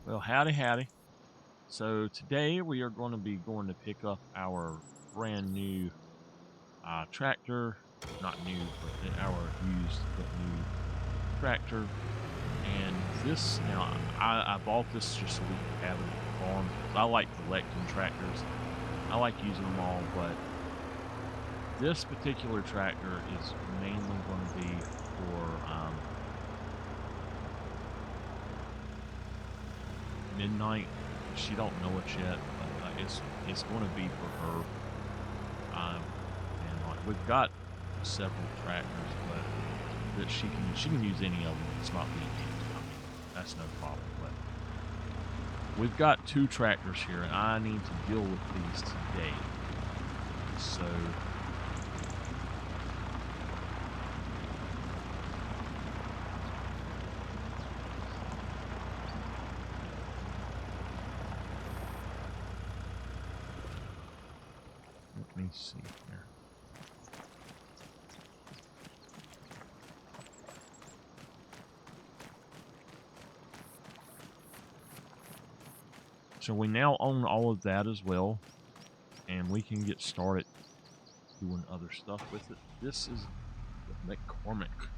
Well, howdy, howdy. So today we are going to be going to pick up our brand new tractor, not new, but our used but new tractor. And this, now, I bought this just so we could have it at the farm. I like collecting tractors. I like using them all, but this particular tractor is mainly going to be for midnight. She don't know it yet, but it's going to be for her. And like we've got several tractors, but that she can use any of them. It's not being used. I mean, that's no problem. But we've got two tractors here, and I need to deal with these today. So. Let me see here. So we now own all of that as well, and we can get started doing other stuff with it. This is the McCormick.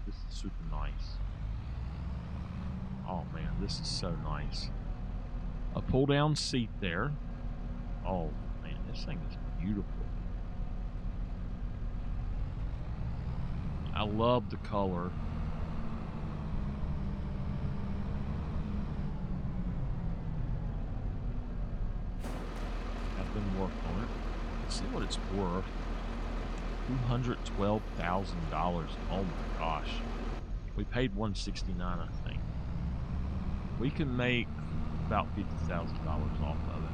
This is super nice. Oh man, this is so nice. A pull down seat there. Oh man, this thing is beautiful. I love the color. I've been working on it. Let's see what it's worth. $212,000. Oh my gosh. We paid $169, I think. We can make about $50,000 off of it.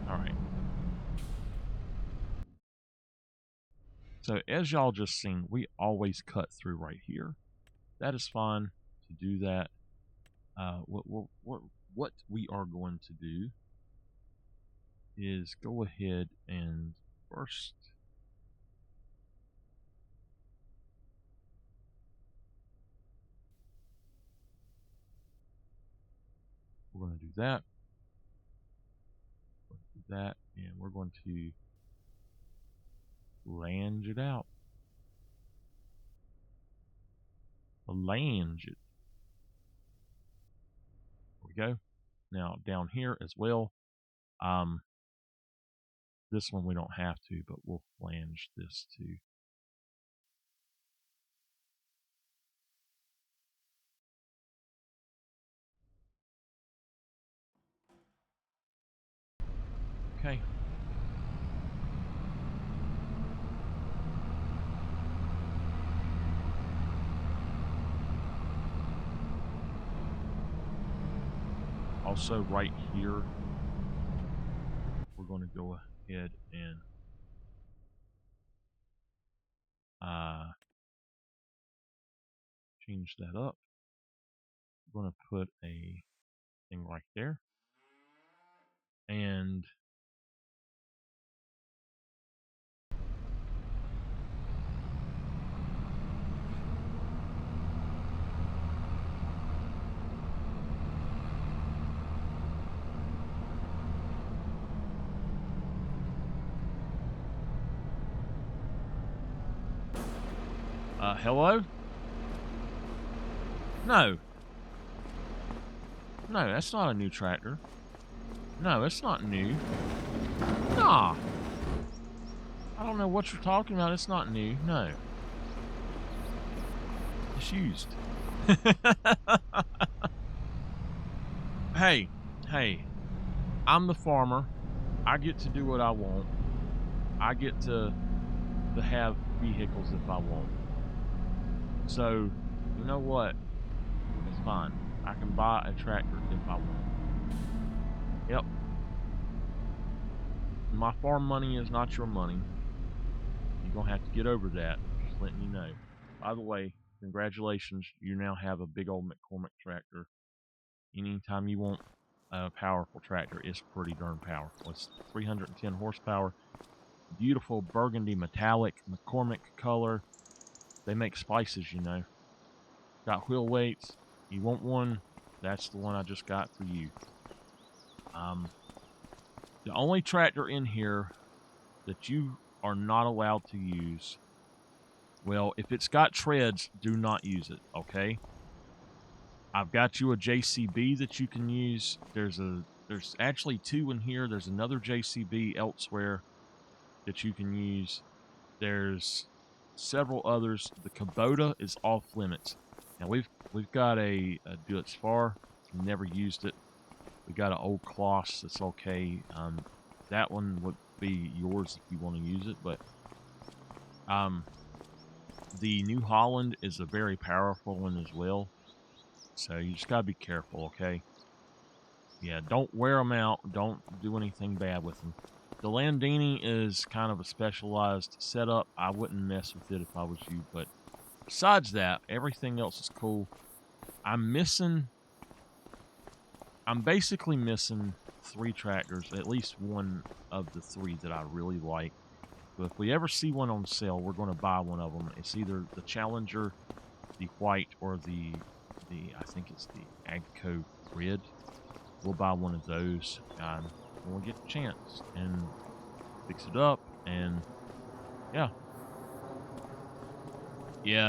Alright. So as y'all just seen, we always cut through right here. That is fine to do that. What we are going to do is go ahead and first we're going to do that. And we're going to lange it out. Lange it. There we go. Now down here as well. This one we don't have to, but we'll flange this too. Okay. Also right here, we're going to go ahead and change that up. I'm going to put a thing right there. And hello? No. No, that's not a new tractor. No, it's not new. Nah. I don't know what you're talking about. It's not new. No. It's used. Hey. I'm the farmer. I get to do what I want. I get to have vehicles if I want. So, you know what? It's fine. I can buy a tractor if I want. Yep. My farm money is not your money. You're going to have to get over that. Just letting you know. By the way, congratulations. You now have a big old McCormick tractor. Anytime you want a powerful tractor, it's pretty darn powerful. It's 310 horsepower. Beautiful burgundy metallic McCormick color. They make spices, you know. Got wheel weights. You want one? That's the one I just got for you. The only tractor in here that you are not allowed to use, well, if it's got treads, do not use it, okay? I've got you a JCB that you can use. There's actually two in here. There's another JCB elsewhere that you can use. There's several others. The Kubota is off limits. Now we've got a Dutch Far. Never used it. We got an old Kloss that's okay. That one would be yours if you want to use it, but the New Holland is a very powerful one as well. So you just gotta be careful, okay? Yeah, don't wear them out. Don't do anything bad with them. The Landini is kind of a specialized setup. I wouldn't mess with it if I was you, but besides that, everything else is cool. I'm basically missing 3 tractors, at least one of the 3 that I really like. But if we ever see one on sale, we're going to buy one of them. It's either the Challenger, the white, or the I think it's the Agco Grid. We'll buy one of those when we get the chance and fix it up. And yeah,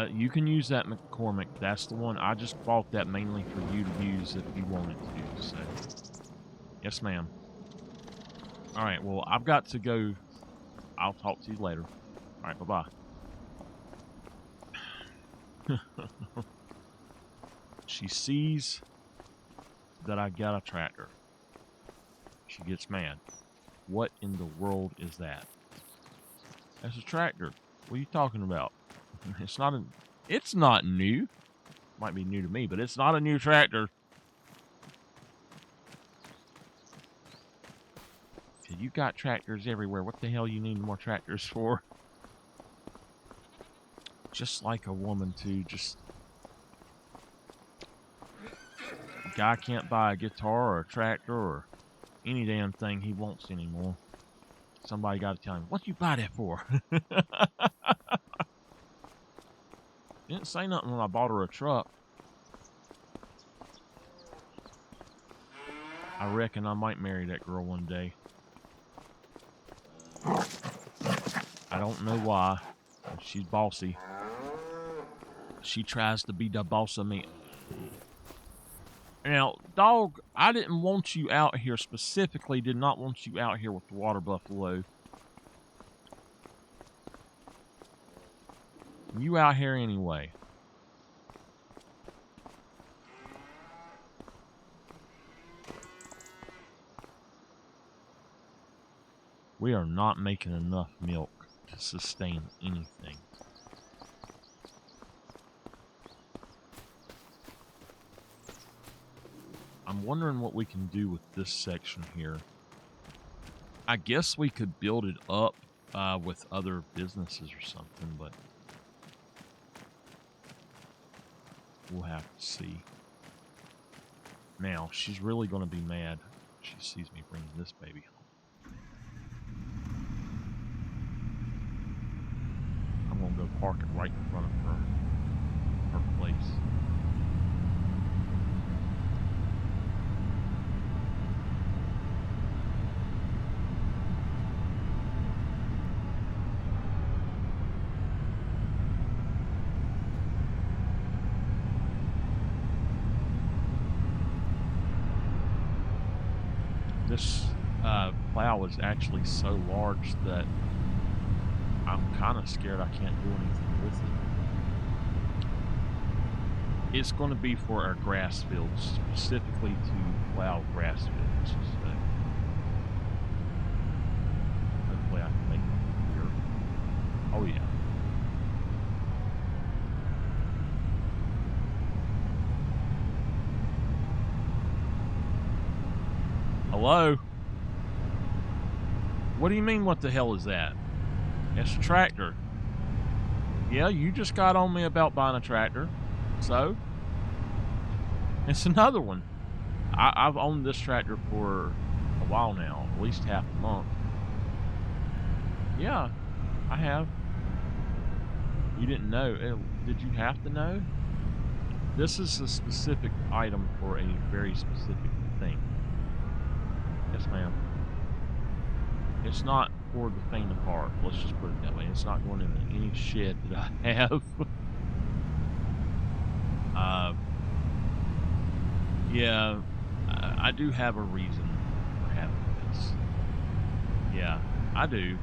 you can use that McCormick. That's the one. I just bought that mainly for you to use if you wanted to. So yes, ma'am. All right. Well, I've got to go. I'll talk to you later. All right. Bye bye. She sees that I got a tractor. She gets mad. What in the world is that? That's a tractor. What are you talking about? It's not new. Might be new to me, but it's not a new tractor. You got tractors everywhere. What the hell you need more tractors for? Just like a woman too. Just a guy can't buy a guitar or a tractor or any damn thing he wants anymore. Somebody got to tell him, what you buy that for? Didn't say nothing when I bought her a truck. I reckon I might marry that girl one day. I don't know why. She's bossy. She tries to be the boss of me. Now, dog, I didn't want you out here specifically. Did not want you out here with the water buffalo. You out here anyway. We are not making enough milk to sustain anything. I'm wondering what we can do with this section here. I guess we could build it up with other businesses or something, but we'll have to see. Now, she's really going to be mad if she sees me bringing this baby home. I'm going to go park it right in front of her place. This plow is actually so large that I'm kind of scared I can't do anything with it. It's going to be for our grass fields, specifically to plow grass fields. So hopefully I can make it here. Oh yeah. Hello? What do you mean, what the hell is that? That's a tractor. Yeah, you just got on me about buying a tractor. So, it's another one. I've owned this tractor for a while now, at least half a month. Yeah, I have. You didn't know. Did you have to know? This is a specific item for a very specific thing. Yes, ma'am. It's not for the faint of heart. Let's just put it that way. It's not going into any shed that I have. Yeah, I do have a reason for having this. Yeah, I do.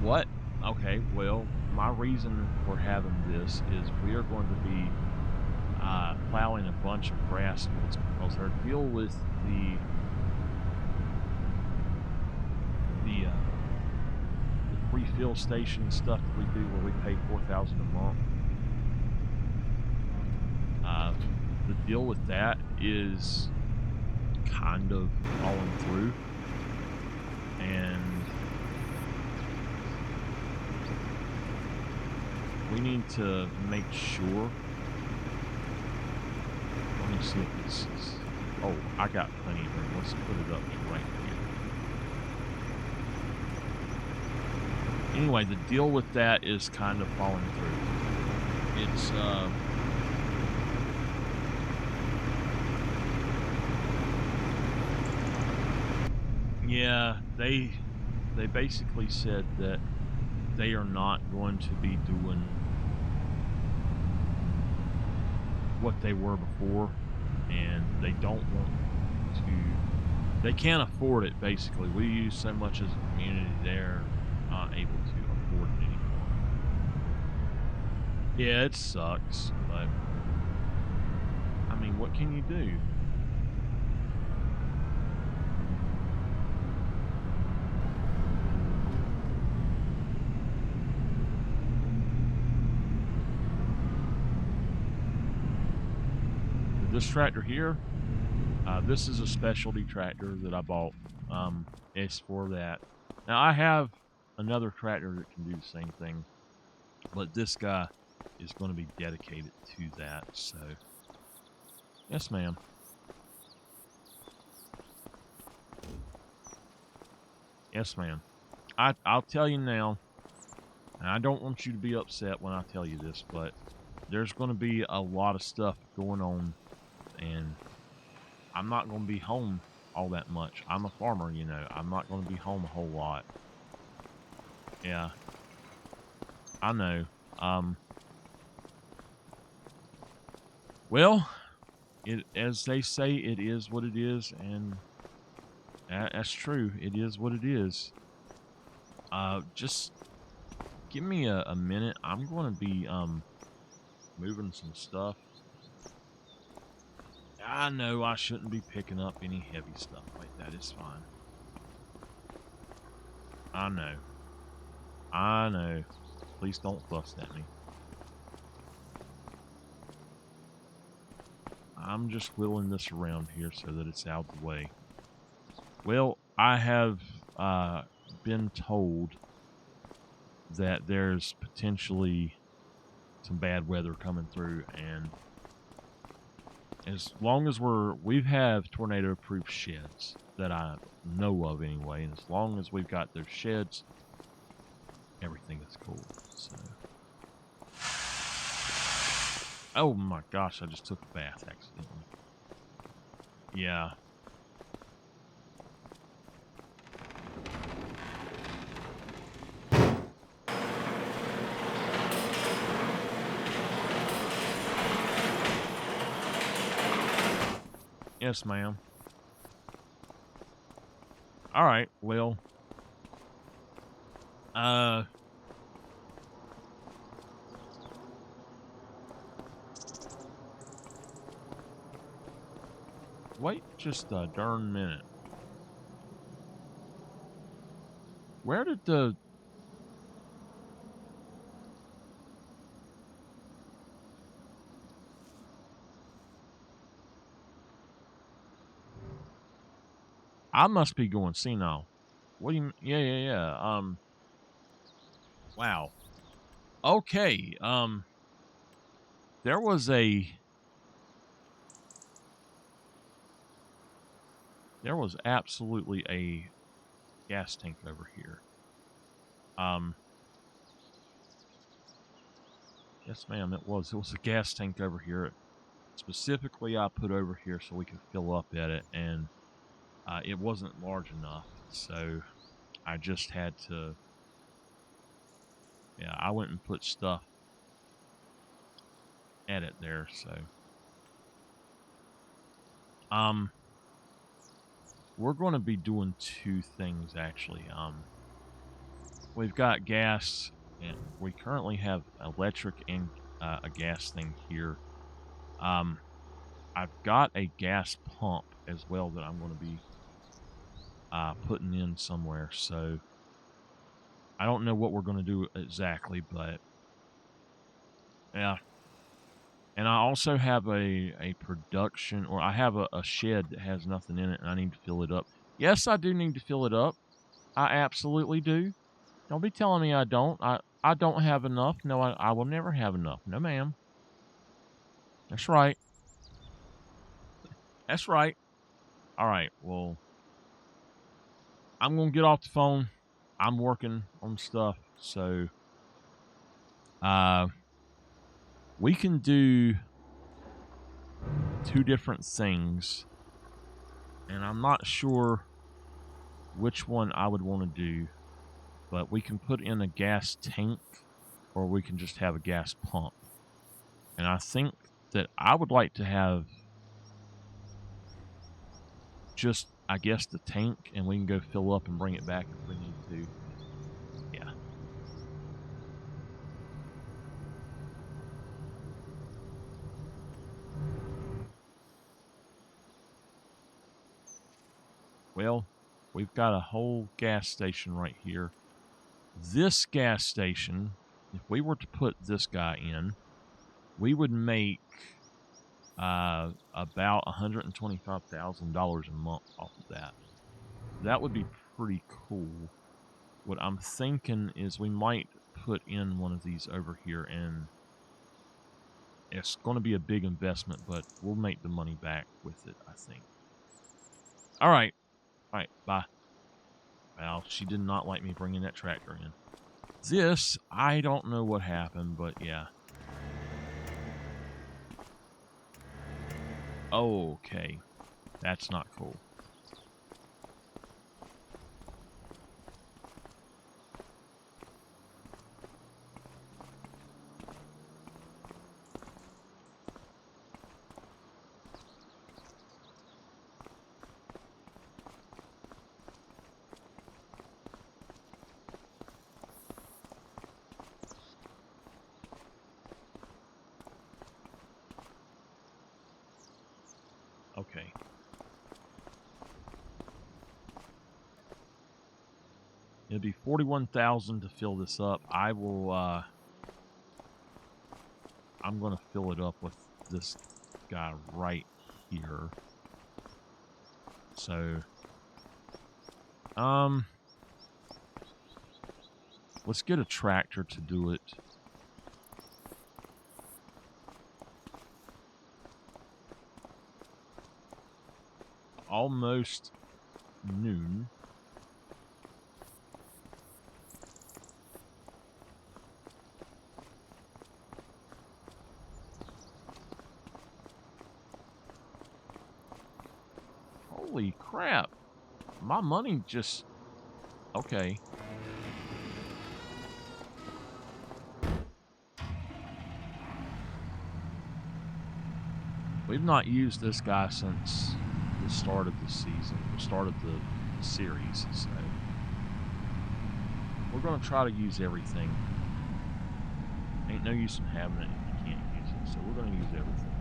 What? Okay, well, my reason for having this is we are going to be plowing a bunch of grass fields because our deal with the free fill station stuff that we do where we pay $4,000 a month. The deal with that is kind of falling through, and we need to make sure. Let me see if this is. Oh, I got plenty of room. Let's put it up right here. Anyway, the deal with that is kind of falling through. It's yeah, they basically said that they are not going to be doing what they were before, and they don't want to. They can't afford it. Basically, we use so much as a community, they're not able to afford it anymore. Yeah, it sucks, but I mean, what can you do? This tractor here, this is a specialty tractor that I bought. It's for that. Now I have another tractor that can do the same thing, but this guy is going to be dedicated to that. So, yes, ma'am. Yes, ma'am. I'll tell you now, and I don't want you to be upset when I tell you this, but there's going to be a lot of stuff going on, and I'm not going to be home all that much. I'm a farmer, you know. I'm not going to be home a whole lot. Yeah, I know. Well, as they say, it is what it is, and that's true. It is what it is. Just give me a minute. I'm going to be moving some stuff. I know I shouldn't be picking up any heavy stuff like that. It's fine. I know. I know. Please don't fuss at me. I'm just wheeling this around here so that it's out of the way. Well, I have been told that there's potentially some bad weather coming through, and as long as we have tornado proof sheds that I know of anyway, and as long as we've got those sheds, everything is cool. So, oh my gosh, I just took a bath accidentally. Yeah. Yes, ma'am. All right. Well, wait just a darn minute. Where did the... I must be going senile. What do you... Yeah. Wow. Okay, there was absolutely a gas tank over here. Yes, ma'am, it was. It was a gas tank over here. Specifically, I put over here so we could fill up at it, and it wasn't large enough, so I just had to. Yeah, I went and put stuff at it there. So, we're going to be doing two things actually. We've got gas, and we currently have electric and a gas thing here. I've got a gas pump as well that I'm going to be putting in somewhere. So I don't know what we're going to do exactly, but yeah. And I also have a production, or I have a shed that has nothing in it, and I need to fill it up. Yes, I do need to fill it up. I absolutely do. Don't be telling me I don't. I don't have enough. No, I will never have enough. No, ma'am. That's right. That's right. All right. Well, I'm going to get off the phone. I'm working on stuff. So, we can do two different things. And I'm not sure which one I would want to do. But we can put in a gas tank, or we can just have a gas pump. And I think that I would like to have just, I guess, the tank, and we can go fill up and bring it back if we need to. Yeah. Well, we've got a whole gas station right here. This gas station, if we were to put this guy in, we would make about $125,000 a month off of that. That would be pretty cool. What I'm thinking is we might put in one of these over here, and it's going to be a big investment, but we'll make the money back with it, I think. All right. All right, bye. Well, she did not like me bringing that tractor in. This, I don't know what happened, but yeah. Okay. That's not cool. Okay. It'll be 41,000 to fill this up. I will, I'm going to fill it up with this guy right here. So, let's get a tractor to do it. Almost noon. Holy crap. My money just... Okay. We've not used this guy since the start of the season, the start of the series, so we're going to try to use everything. Ain't no use in having it if you can't use it, so we're going to use everything.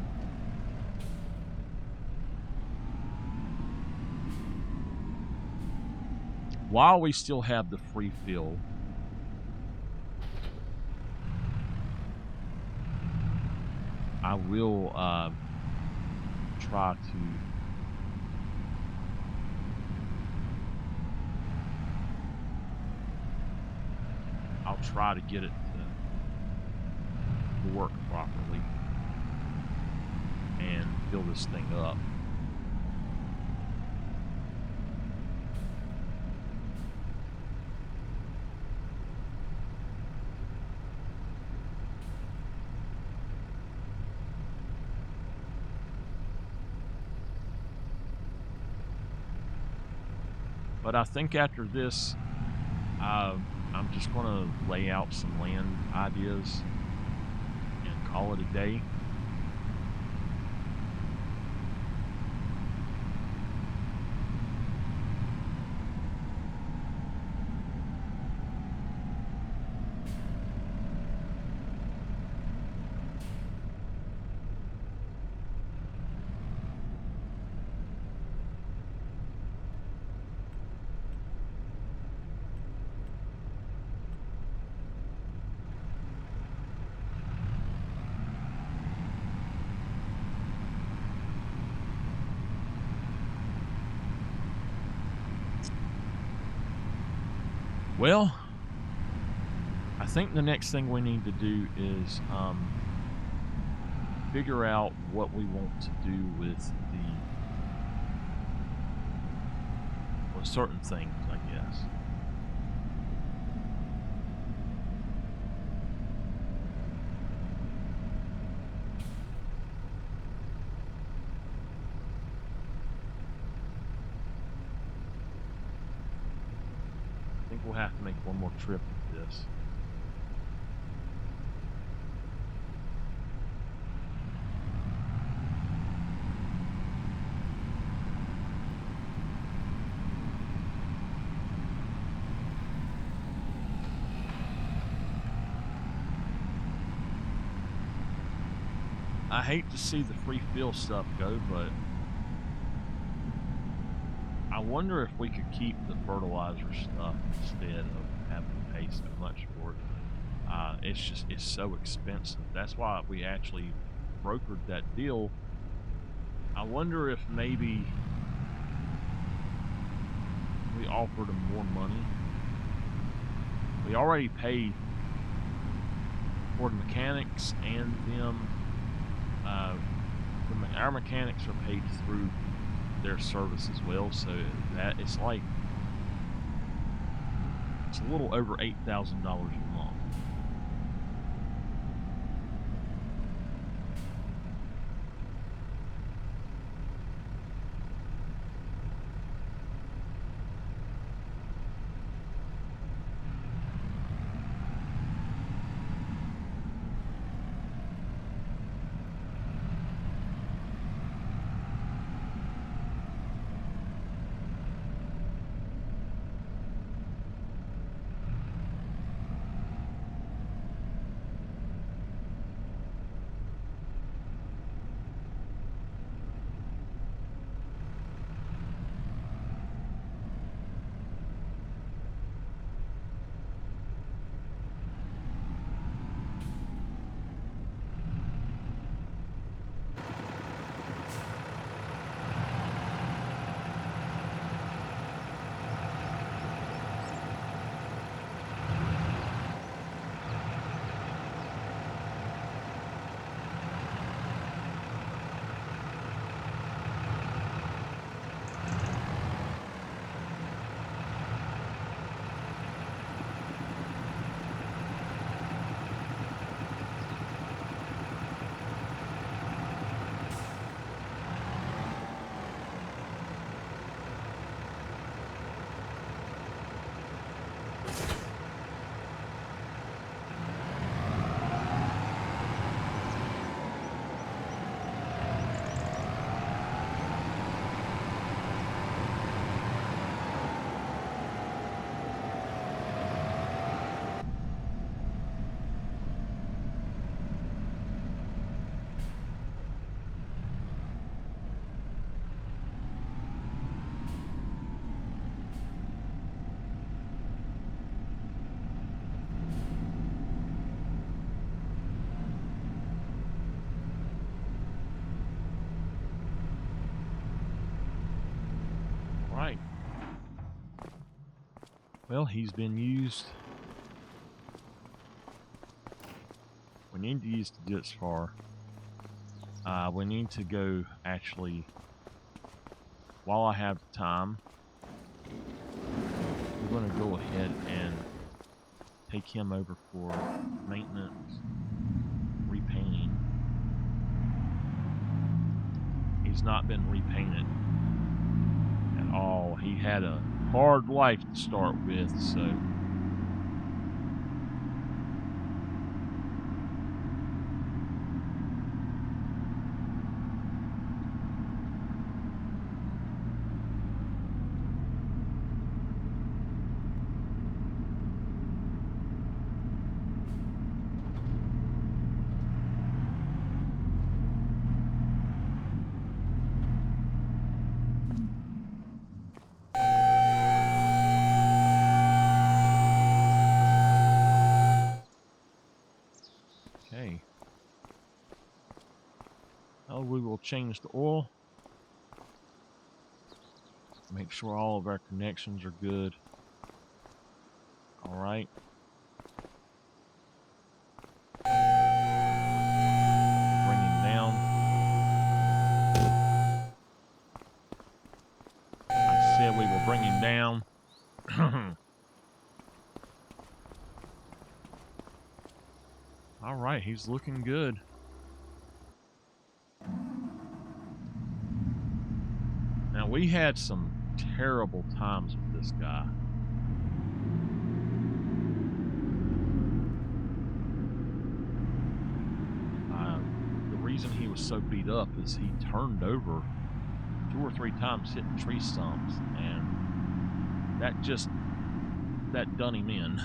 While we still have the free fill, I will try to I'll try to get it to to work properly and fill this thing up. But I think after this, I'm just going to lay out some land ideas and call it a day. Well, I think the next thing we need to do is figure out what we want to do with certain things, I guess. I think we'll have to make one more trip with this. I hate to see the free fill stuff go, but I wonder if we could keep the fertilizer stuff instead of having to pay so much for it. It's so expensive. That's why we actually brokered that deal. I wonder if maybe we offered them more money. We already paid for the mechanics and them. Our mechanics are paid through their service as well, so that it's a little over $8,000 a month. Right. Well, he's been used. we need to use the ditch far. We need to go actually, while I have the time, we're going to go ahead and take him over for maintenance, repainting. He's not been repainted at all. He had a hard life to start with, so okay. Oh, we will change the oil. Make sure all of our connections are good. All right. Bring him down. I said we will bring him down. All right, he's looking good. Now, we had some terrible times with this guy. The reason he was so beat up is he turned over 2 or 3 times hitting tree stumps, and that done him in.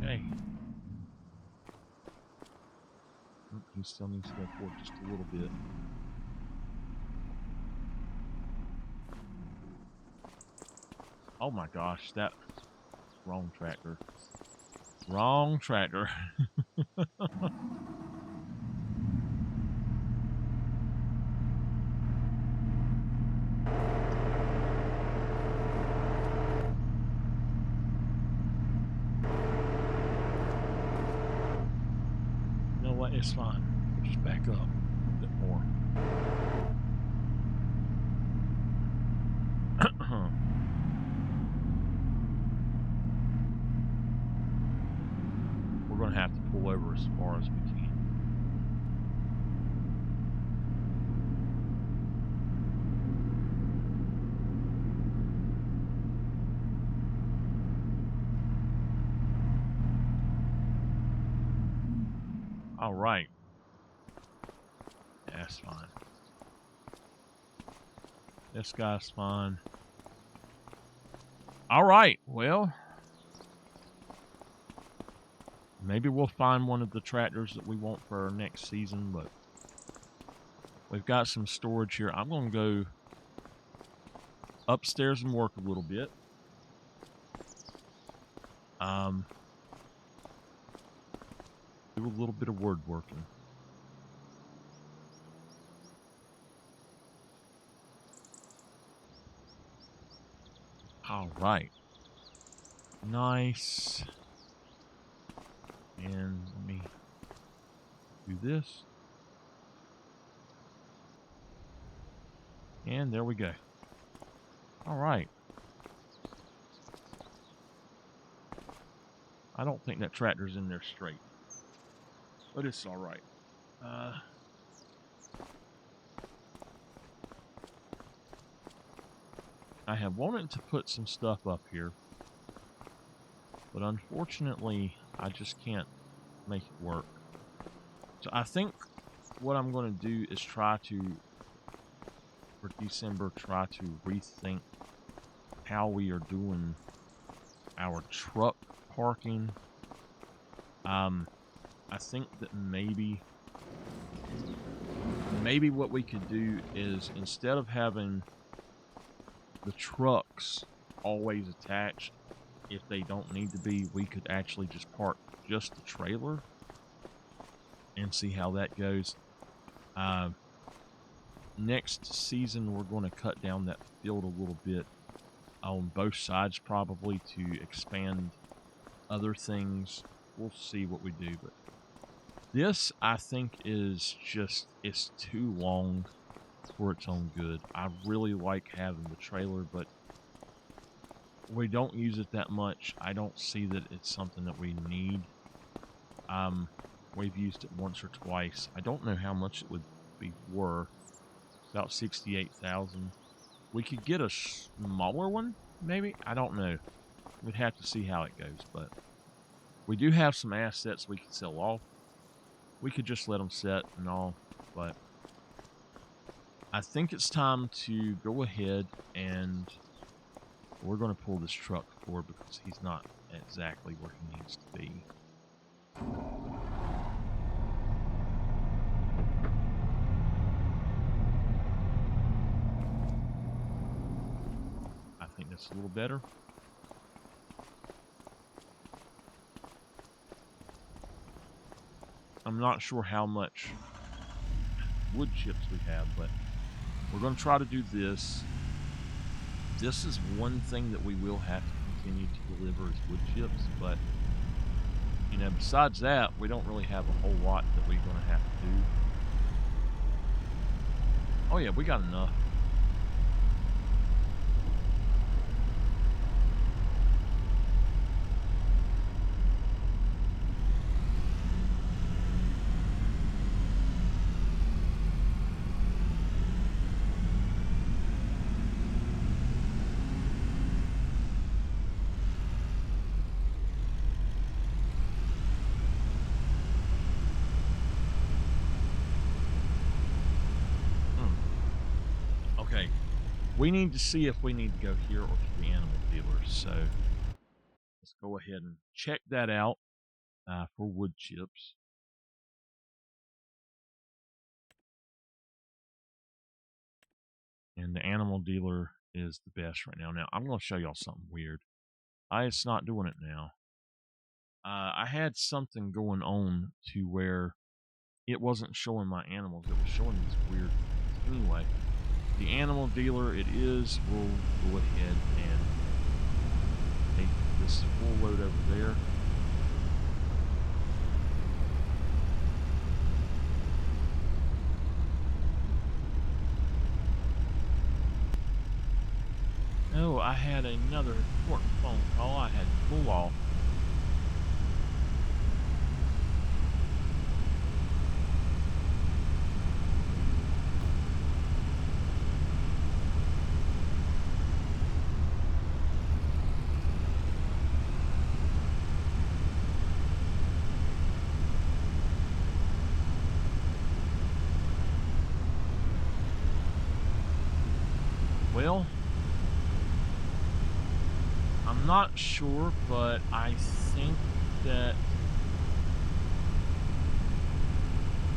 Okay. He still needs to go forward just a little bit. Oh my gosh, that wrong tractor. Wrong tractor. You know what? It's fine. We'll just back up a bit more. We're going to have to pull over as far as we can. All right. That's fine. This guy's fine. All right. Well, maybe we'll find one of the tractors that we want for our next season, but we've got some storage here. I'm going to go upstairs and work a little bit. Do a little bit of word working. All right. Nice. And let me do this. And there we go. All right. I don't think that tractor's in there straight, but it's all right. I have wanted to put some stuff up here, but unfortunately, I just can't make it work. So I think what I'm going to do is try to, for December, try to rethink how we are doing our truck parking. I think that maybe what we could do is, instead of having the trucks always attached, if they don't need to be, we could actually just park just the trailer and see how that goes. Next season, we're going to cut down that field a little bit on both sides, probably, to expand other things. We'll see what we do, but this, I think, is just, it's too long for its own good. I really like having the trailer, but we don't use it that much. I don't see that it's something that we need. We've used it once or twice. I don't know how much it would be worth. About 68,000. We could get a smaller one, maybe. I don't know. We'd have to see how it goes, but we do have some assets we could sell off. We could just let them set and all, but I think it's time to go ahead and we're going to pull this truck forward because he's not exactly where he needs to be. I think that's a little better. I'm not sure how much wood chips we have, but we're going to try to do this. This is one thing that we will have to continue to deliver is wood chips, but, you know, besides that, we don't really have a whole lot that we're going to have to do. Oh yeah, we got enough. Okay, we need to see if we need to go here or to the animal dealer, so let's go ahead and check that out for wood chips. And the animal dealer is the best right now. Now, I'm going to show y'all something weird. It's not doing it now. I had something going on to where it wasn't showing my animals. It was showing these weird things. Anyway, the animal dealer, it is. We'll go ahead and take this full load over there. Oh, I had another important phone call I had to pull off. Well, I'm not sure, but I think that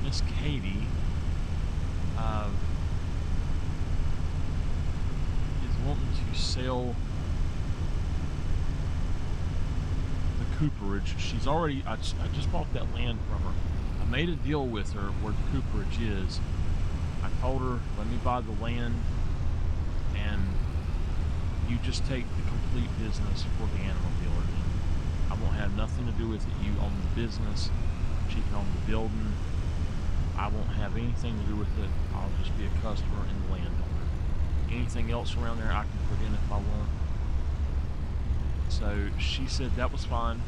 Miss Katie is wanting to sell the cooperage. She's already, I just bought that land from her. I made a deal with her where the cooperage is. I told her, let me buy the land and you just take the complete business for the animal dealer. I won't have nothing to do with it. You own the business. She can own the building. I won't have anything to do with it. I'll just be a customer and the landowner. Anything else around there I can put in if I want. So she said that was fine.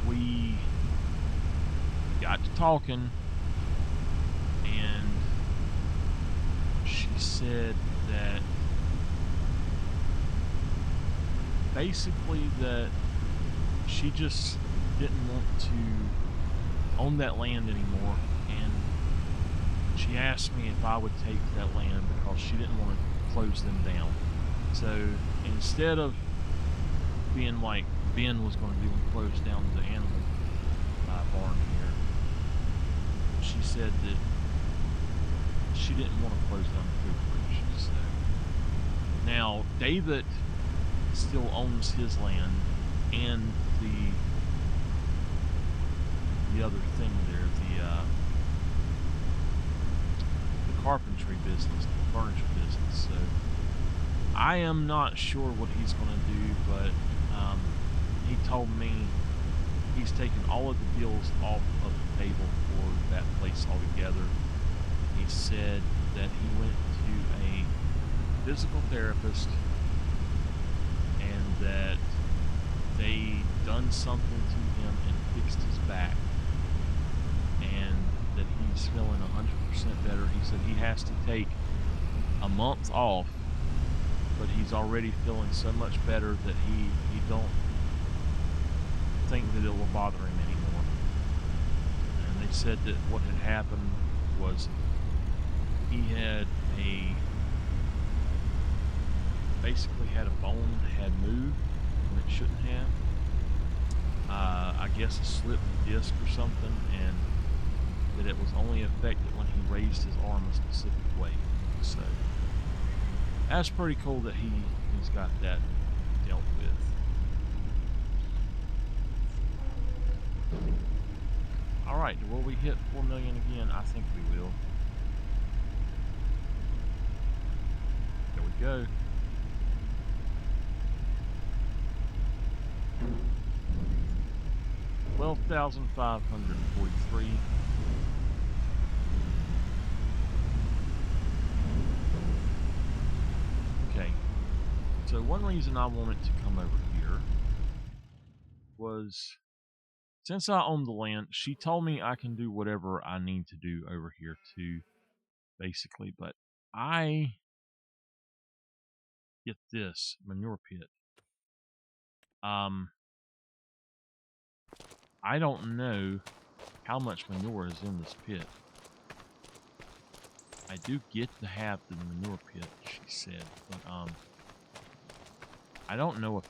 We got to talking and she said that basically that she just didn't want to own that land anymore, and she asked me if I would take that land because she didn't want to close them down. So instead of being like Ben was going to do and close down the animal barn here, she said that she didn't want to close down the food bridge. So now David still owns his land and the other thing there, the carpentry business, the furniture business. So I am not sure what he's going to do, but he told me he's taken all of the deals off of the table for that place altogether. He said that he went to a physical therapist and that they done something to him and fixed his back, and that he's feeling 100% better. He said he has to take a month off, but he's already feeling so much better that he don't think that it will bother him anymore. And they said that what had happened was he had basically had a bone that had moved when it shouldn't have. I guess a slipped disc or something, and that it was only affected when he raised his arm a specific way. So that's pretty cool that he's got that dealt with. All right, will we hit 4 million again? I think we will. There we go. $12,543. Okay. So one reason I wanted to come over here was, since I own the land, she told me I can do whatever I need to do over here too, basically. But I get this manure pit. I don't know how much manure is in this pit. I do get to have the manure pit, she said, but I don't know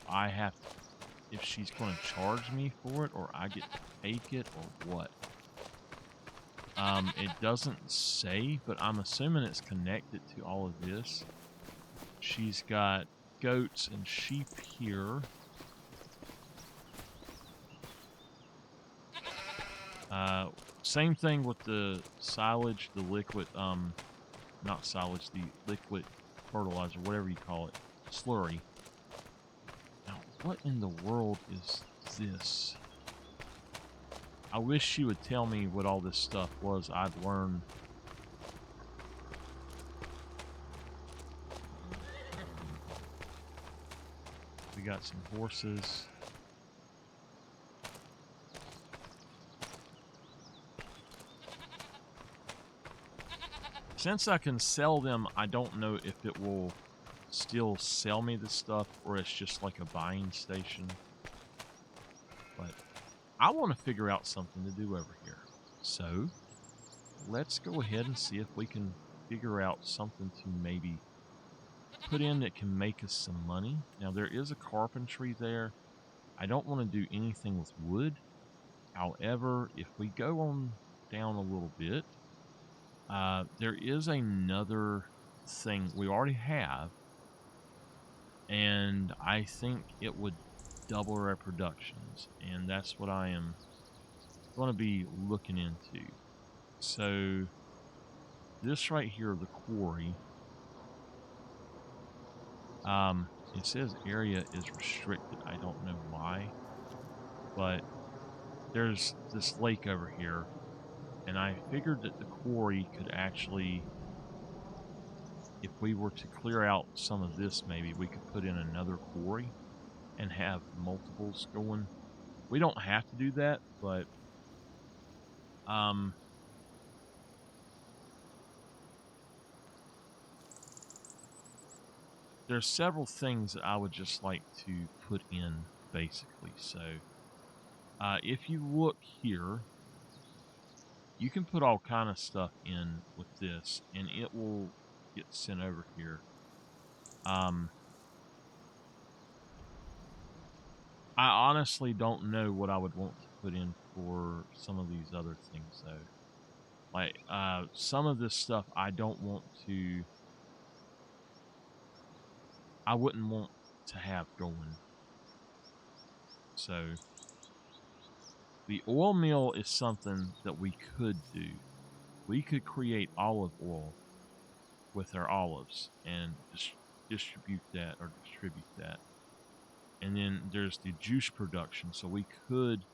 if she's going to charge me for it, or I get to take it, or what. It doesn't say, but I'm assuming it's connected to all of this. She's got goats and sheep here. Same thing with the silage, the liquid, not silage, the liquid fertilizer, whatever you call it, slurry. Now, what in the world is this? I wish she would tell me what all this stuff was. I'd learn. We got some horses. Since I can sell them, I don't know if it will still sell me the stuff or it's just like a buying station. But I want to figure out something to do over here. So let's go ahead and see if we can figure out something to maybe put in that can make us some money. Now, there is a carpentry there. I don't want to do anything with wood. However, if we go on down a little bit, there is another thing we already have, and I think it would double our productions, and that's what I am going to be looking into. So this right here, the quarry, it says area is restricted. I don't know why, but there's this lake over here, and I figured that the quarry could actually, if we were to clear out some of this, maybe we could put in another quarry and have multiples going. We don't have to do that, but there's several things that I would just like to put in, basically. So if you look here, you can put all kind of stuff in with this, and it will get sent over here. I honestly don't know what I would want to put in for some of these other things, though. Like, some of this stuff I don't want to, I wouldn't want to have going. So, the oil mill is something that we could do. We could create olive oil with our olives and distribute that. And then there's the juice production. So we could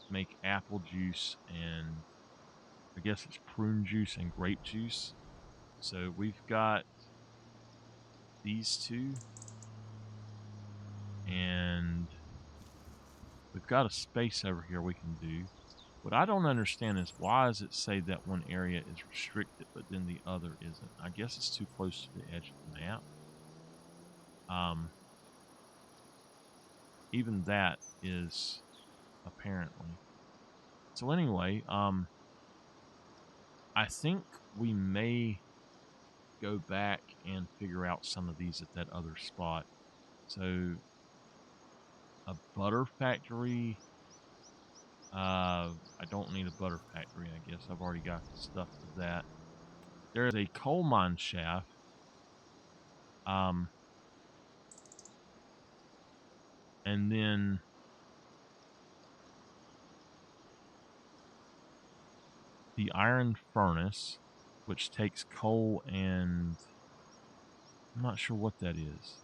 make apple juice and I guess it's prune juice and grape juice. So we've got these two, and we've got a space over here we can do. What I don't understand is why does it say that one area is restricted, but then the other isn't? I guess it's too close to the edge of the map. Even that is apparently. So anyway, I think we may go back and figure out some of these at that other spot. So a butter factory. I don't need a butter factory, I guess. I've already got the stuff for that. There is a coal mine shaft. And then the iron furnace, which takes coal and I'm not sure what that is.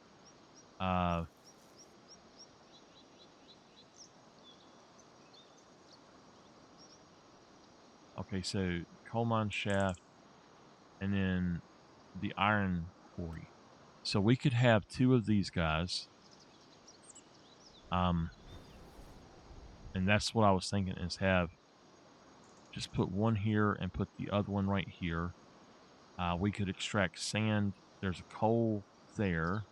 Okay, so coal mine shaft and then the iron quarry. So we could have two of these guys. And that's what I was thinking is have just put one here and put the other one right here. We could extract sand. There's a coal there.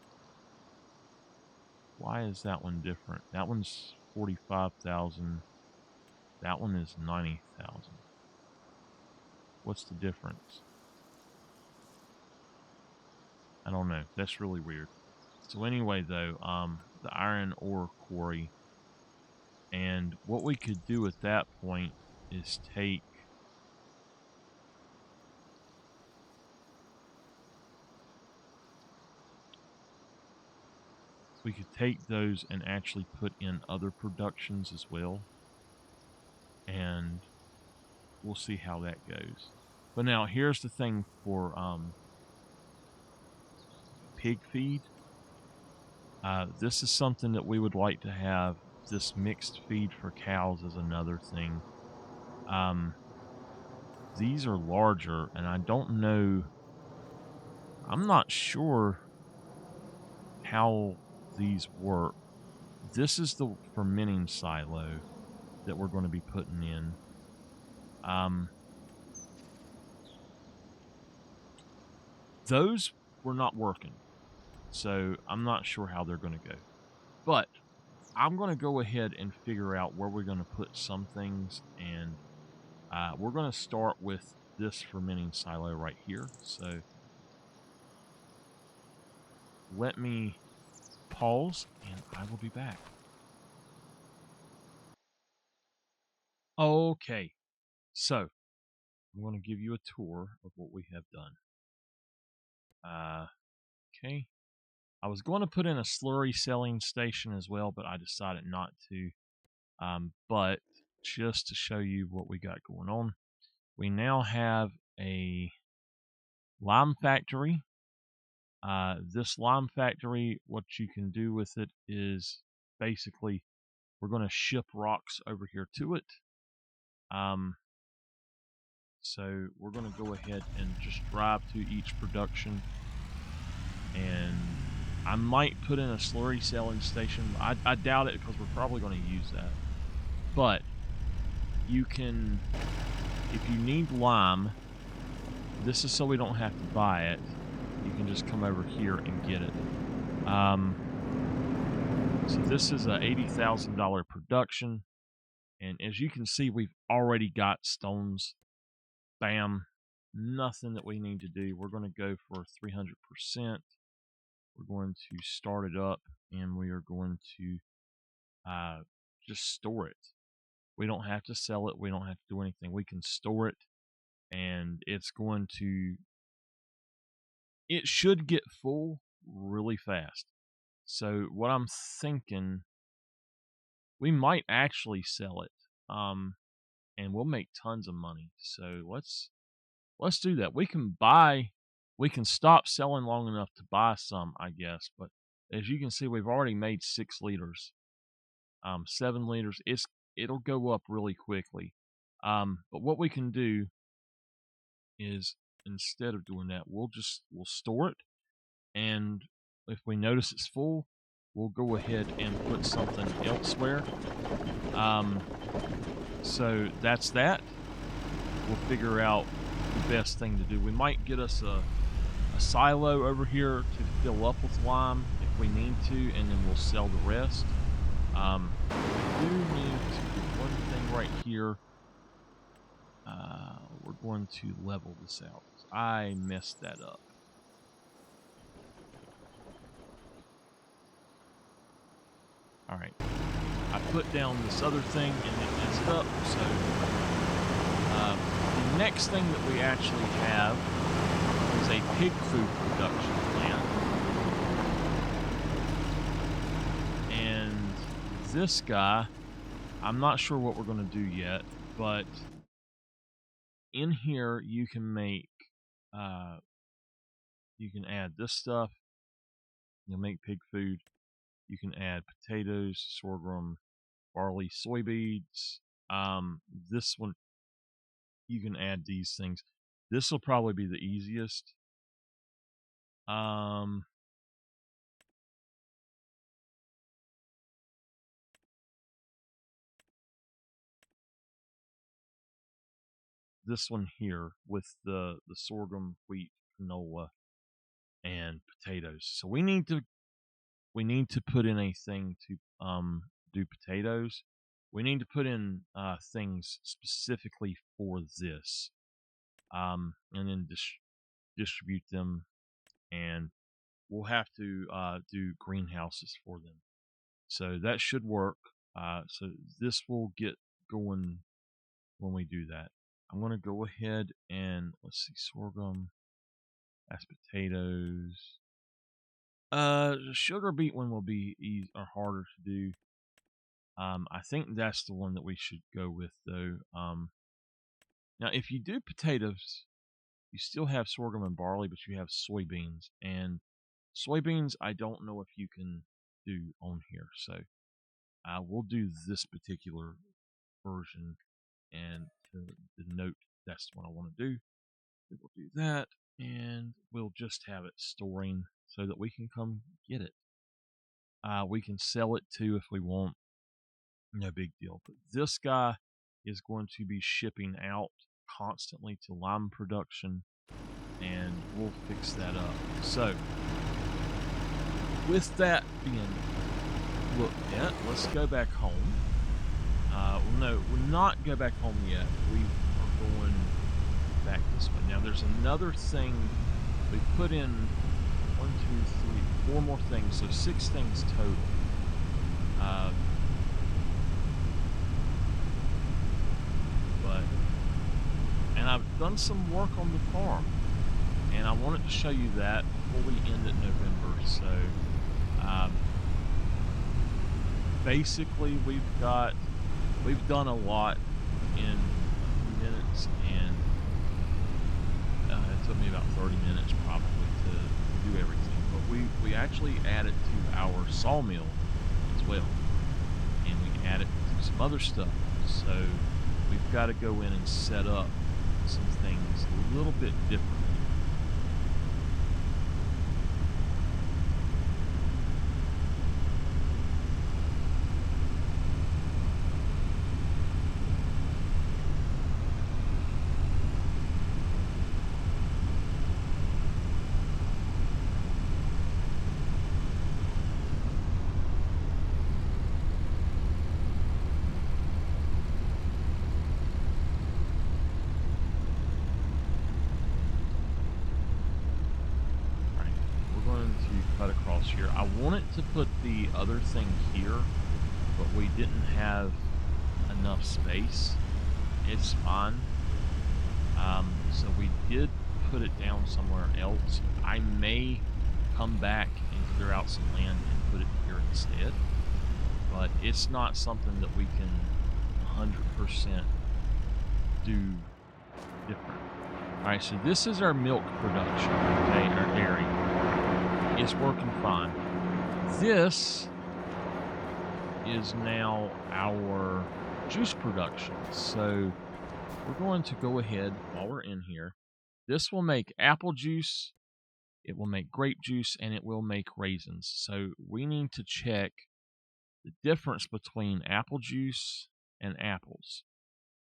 Why is that one different? That one's 45,000. That one is 90,000. What's the difference? I don't know. That's really weird. So anyway, though, the iron ore quarry, and what we could do at that point is take those and actually put in other productions as well, and we'll see how that goes. But now here's the thing for pig feed. This is something that we would like to have. This mixed feed for cows is another thing. These are larger, and I don't know. I'm not sure how these work. This is the fermenting silo that we're going to be putting in. Those were not working, so I'm not sure how they're going to go. But I'm going to go ahead and figure out where we're going to put some things, and we're going to start with this fermenting silo right here. So let me pause, and I will be back. Okay, so I'm going to give you a tour of what we have done. Okay. I was going to put in a slurry selling station as well, but I decided not to. But just to show you what we got going on, we now have a lime factory. This lime factory, what you can do with it is basically we're going to ship rocks over here to it. So we're going to go ahead and just drive to each production, and I might put in a slurry selling station. I doubt it because we're probably going to use that. But you can, if you need lime, this is so we don't have to buy it. You can just come over here and get it. So this is a $80,000 production. And as you can see, we've already got stones bam, nothing that we need to do. We're going to go for 300%. We're going to start it up, and we are going to just store it. We don't have to sell it. We don't have to do anything. We can store it, and it should get full really fast. So what I'm thinking, we might actually sell it, and we'll make tons of money. So let's do that. We can stop selling long enough to buy some, I guess. But as you can see, we've already made 6 liters, 7 liters. It'll go up really quickly. But what we can do is, instead of doing that, we'll store it, and if we notice it's full, we'll go ahead and put something elsewhere. So that's that. We'll figure out the best thing to do. We might get us a silo over here to fill up with lime if we need to, and then we'll sell the rest. We do need to do one thing right here. We're going to level this out. I messed that up. Alright. I put down this other thing and it messed up, so the next thing that we actually have is a pig food production plant. And this guy, I'm not sure what we're going to do yet, but in here you can make, you can add this stuff. You'll make pig food. You can add potatoes, sorghum, barley, soybeans. This one, you can add these things. This will probably be the easiest. This one here with the sorghum, wheat, canola, and potatoes. So we need to put in a thing to do potatoes. We need to put in things specifically for this, and then distribute them, and we'll have to do greenhouses for them. So that should work. So this will get going when we do that. I'm going to go ahead and, let's see, sorghum, that's potatoes. The sugar beet one will be easy or harder to do. I think that's the one that we should go with, though. Now, if you do potatoes, you still have sorghum and barley, but you have soybeans. And soybeans, I don't know if you can do on here. So we'll do this particular version, and to denote that's what I want to do, we'll do that, and we'll just have it storing so that we can come get it. We can sell it too if we want. No big deal. But this guy is going to be shipping out constantly to lime production, and we'll fix that up. So, with that being looked at, let's go back home. No, we'll not go back home yet. We are going back this way. Now, there's another thing. We put in 1, 2, 3, 4 more things, so 6 things total. And I've done some work on the farm, and I wanted to show you that before we end at November. So basically we've done a lot in a few minutes, and it took me about 30 minutes probably to do everything. But we actually added to our sawmill as well, and we added to some other stuff. So we've got to go in and set up some things a little bit differently. here. I wanted to put the other thing here, but we didn't have enough space. It's fine. So we did put it down somewhere else. I may come back and clear out some land and put it here instead, but it's not something that we can 100% do different. All right, so this is our milk production, okay, our dairy. It's working fine. This is now our juice production. So we're going to go ahead while we're in here. This will make apple juice, it will make grape juice, and it will make raisins. So we need to check the difference between apple juice and apples.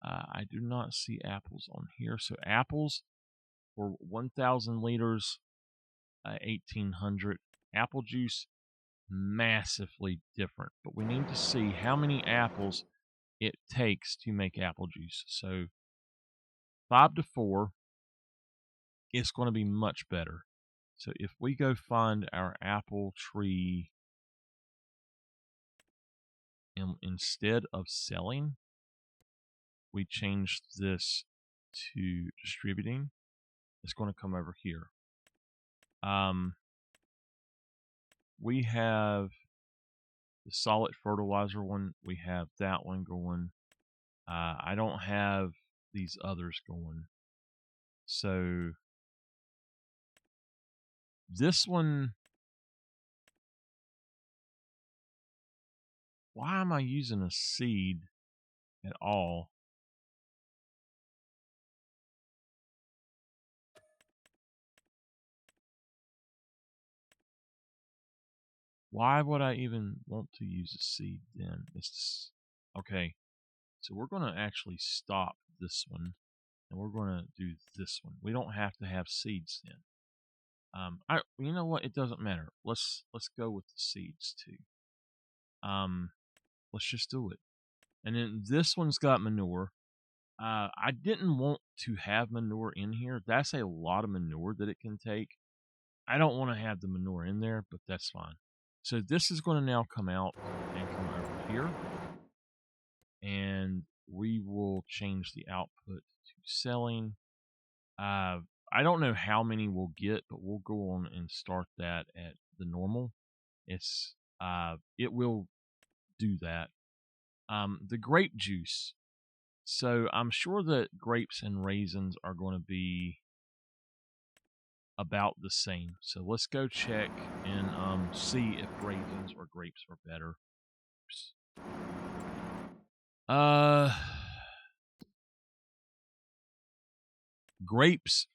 I do not see apples on here. So apples for 1,000 liters, 1,800. Apple juice, massively different. But we need to see how many apples it takes to make apple juice. So 5 to 4, it's going to be much better. So if we go find our apple tree, and instead of selling, we change this to distributing, it's going to come over here. We have the solid fertilizer one. We have that one going. I don't have these others going. So this one, why am I using a seed at all? Why would I even want to use a seed then? It's okay. So we're going to actually stop this one, and we're going to do this one. We don't have to have seeds then. You know what? It doesn't matter. Let's go with the seeds too. Let's just do it. And then this one's got manure. I didn't want to have manure in here. That's a lot of manure that it can take. I don't want to have the manure in there, but that's fine. So this is going to now come out and come over here. And we will change the output to selling. I don't know how many we'll get, but we'll go on and start that at the normal. It will do that. The grape juice. So I'm sure that grapes and raisins are going to be about the same. So let's go check and see if raisins or grapes are better. Grapes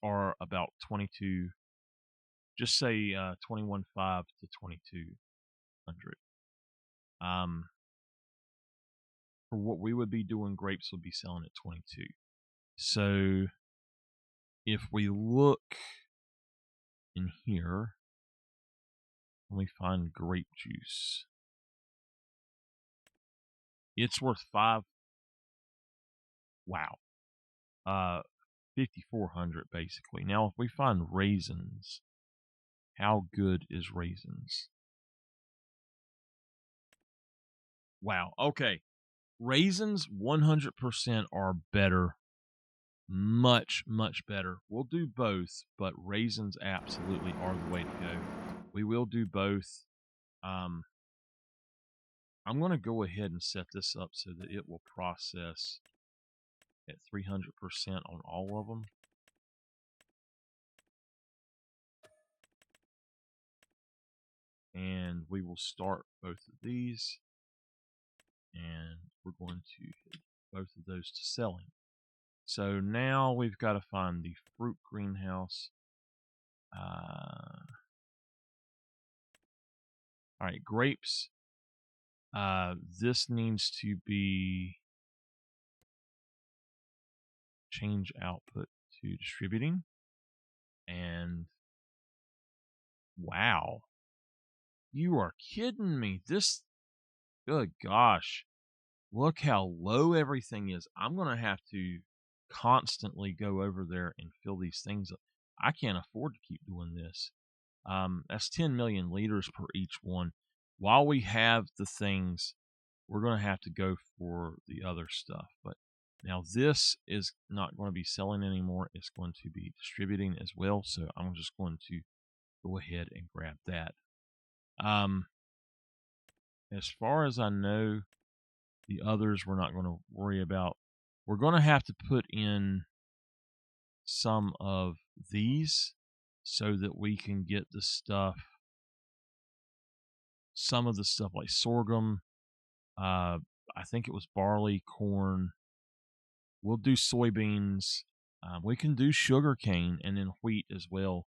are about 22. Just say 21.5 to 2,200. For what we would be doing, grapes would be selling at 22. So if we look in here, and we find grape juice, it's worth 5. Wow. 5,400 basically. Now, if we find raisins, how good is raisins? Wow. Okay. Raisins 100% are better. Much, much better. We'll do both, but raisins absolutely are the way to go. We will do both. I'm going to go ahead and set this up so that it will process at 300% on all of them. And we will start both of these. And we're going to hit both of those to selling. So now we've got to find the fruit greenhouse. All right, grapes. This needs to be change output to distributing. And wow, you are kidding me. This, good gosh, look how low everything is. I'm going to have to constantly go over there and fill these things up. I can't afford to keep doing this. That's 10 million liters per each one. While we have the things, we're going to have to go for the other stuff. But now this is not going to be selling anymore. It's going to be distributing as well. So I'm just going to go ahead and grab that. As far as I know, the others we're not going to worry about. We're going to have to put in some of these so that we can get the stuff, some of the stuff like sorghum. I think it was barley, corn. We'll do soybeans. We can do sugar cane and then wheat as well.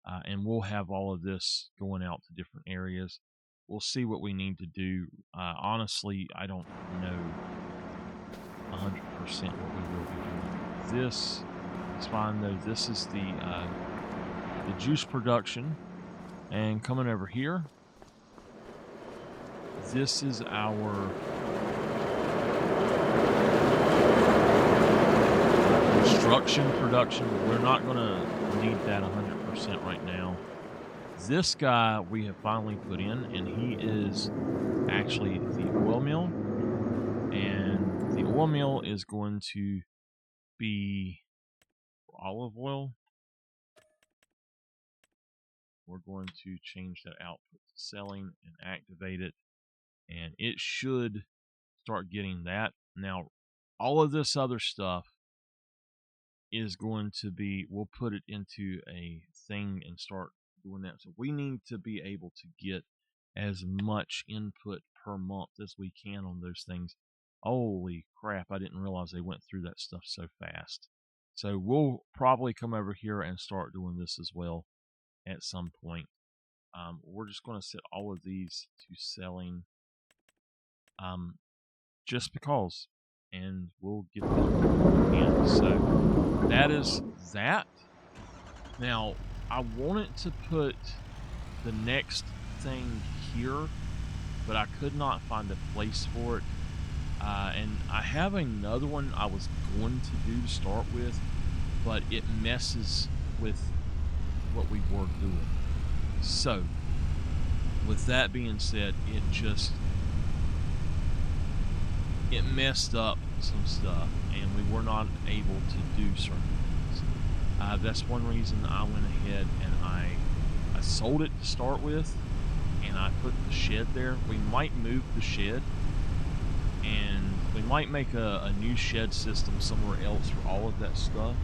And we'll have all of this going out to different areas. We'll see what we need to do. Honestly, I don't know 100% what we will be doing. This is fine though. This is the juice production. And coming over here, this is our construction production. We're not going to need that 100% right now. This guy we have finally put in, and he is actually the oil mill. And the oil mill is going to be olive oil. We're going to change that output to selling and activate it. And it should start getting that. Now, all of this other stuff is going to be, we'll put it into a thing and start doing that. So we need to be able to get as much input per month as we can on those things. Holy crap, I didn't realize they went through that stuff so fast. So we'll probably come over here and start doing this as well at some point. We're just going to set all of these to selling just because, and we'll get them in. So that is that. Now, I wanted to put the next thing here, but I could not find a place for it. And I have another one I was going to do to start with, but it messes with what we were doing. So, with that being said, it messed up some stuff, and we were not able to do certain things. That's one reason I went ahead and I sold it to start with, and I put the shed there. We might move the shed, and we might make a new shed system somewhere else for all of that stuff.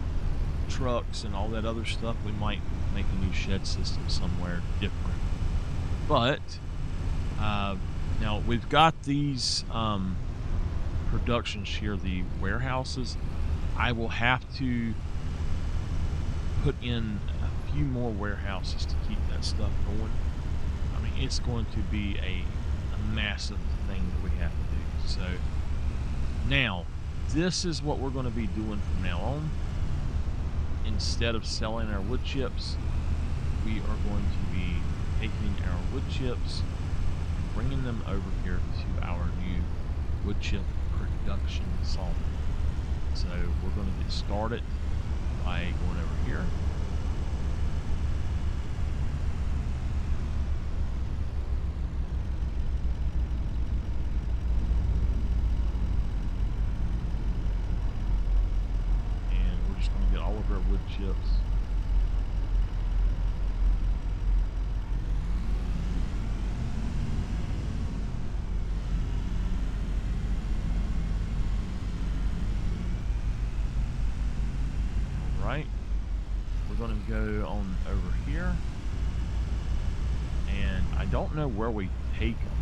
Trucks and all that other stuff, we might make a new shed system somewhere different. But now we've got these productions here, the warehouses. I will have to put in a few more warehouses to keep that stuff going. I mean, it's going to be a massive thing that we have to do. So now, this is what we're going to be doing from now on. Instead of selling our wood chips, we are going to be taking our wood chips and bringing them over here to our new wood chip production sawmill. So we're going to get started by going over here. And we're just going to get all of our wood chips. Right, we're going to go on over here, and I don't know where we take them.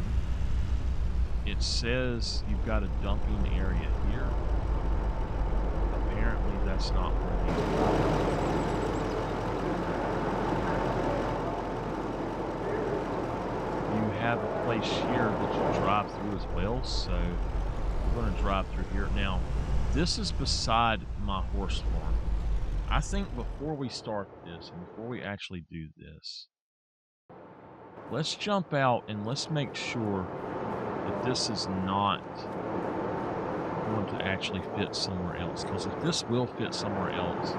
It says you've got a dumping area here. Apparently that's not where we go. You have a place here that you drive through as well, so we're going to drive through here. Now, this is beside my horse farm. I think before we start this, and before we actually do this, let's jump out and let's make sure that this is not going to actually fit somewhere else. Because if this will fit somewhere else,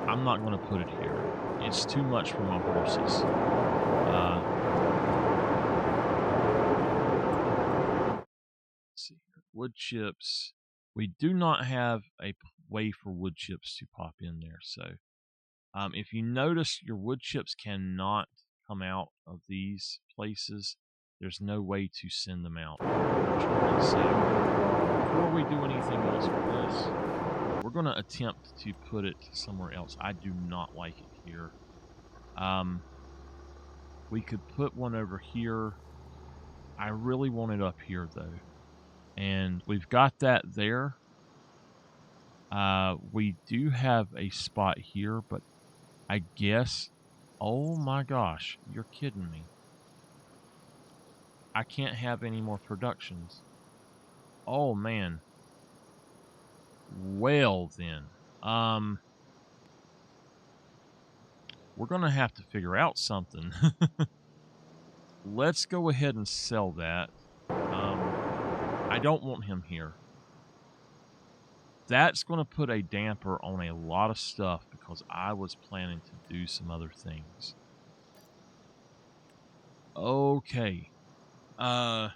I'm not going to put it here. It's too much for my horses. Let's see here. Wood chips. We do not have a way for wood chips to pop in there. So if you notice, your wood chips cannot come out of these places. There's no way to send them out, unfortunately. So before we do anything else with this, we're going to attempt to put it somewhere else. I do not like it here. We could put one over here. I really want it up here, though. And we've got that there. We do have a spot here, but I guess... Oh my gosh, you're kidding me. I can't have any more productions. Oh man. Well then. We're gonna have to figure out something. Let's go ahead and sell that. I don't want him here. That's going to put a damper on a lot of stuff because I was planning to do some other things. Okay. I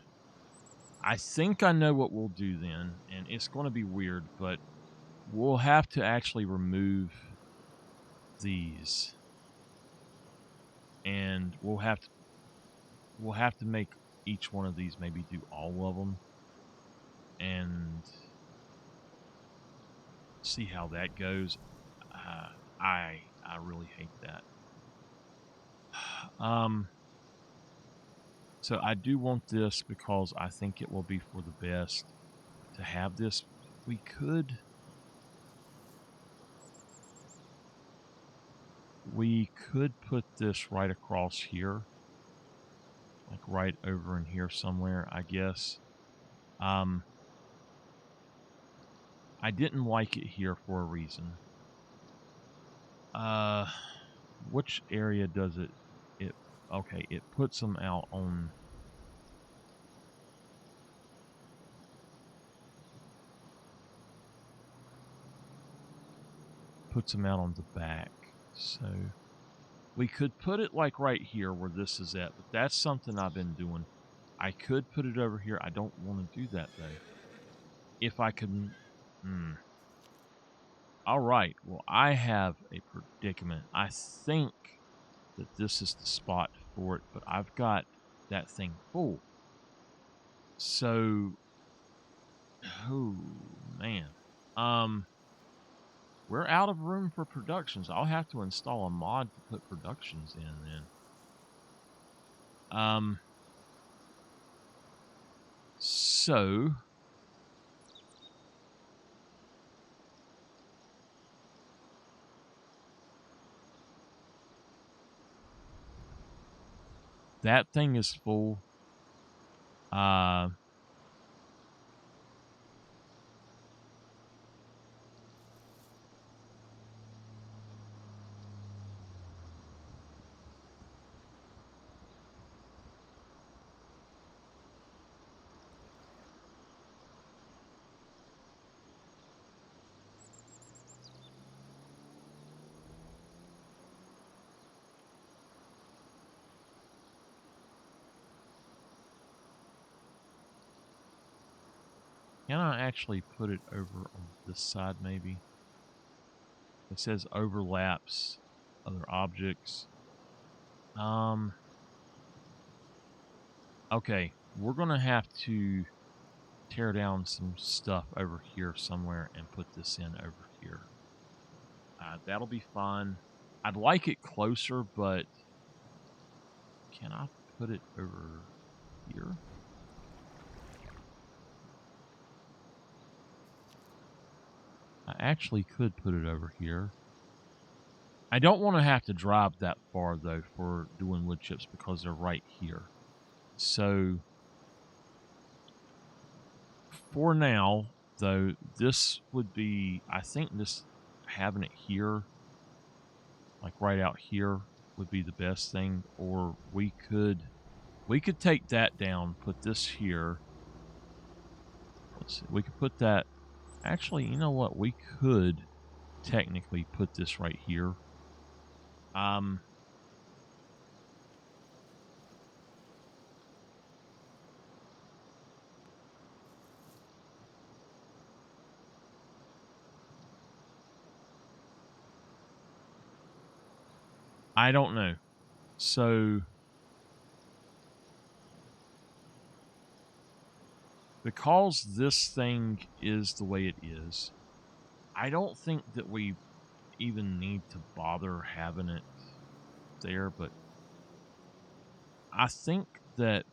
think I know what we'll do then, and it's going to be weird, but we'll have to actually remove these. And we'll have to make each one of these maybe do all of them. And see how that goes. I really hate that. So I do want this because I think it will be for the best to have this. We could put this right across here, like right over in here somewhere, I guess. I didn't like it here for a reason. Which area does it? Okay, it puts them out on... Puts them out on the back. So we could put it like right here where this is at, but that's something I've been doing. I could put it over here. I don't want to do that though. If I could... All right. Well, I have a predicament. I think that this is the spot for it, but I've got that thing full. So, oh man, we're out of room for productions. I'll have to install a mod to put productions in then. So that thing is full. Can I actually put it over on this side maybe? It says overlaps other objects. Okay, we're going to have to tear down some stuff over here somewhere and put this in over here. That'll be fun. I'd like it closer, but can I put it over here? I actually could put it over here. I don't want to have to drive that far, though, for doing wood chips because they're right here. So, for now, though, this would be, I think this, having it here, like right out here, would be the best thing. Or we could take that down, put this here. Let's see, we could put that, actually, you know what, we could technically put this right here. I don't know. So because this thing is the way it is, I don't think that we even need to bother having it there, but I think that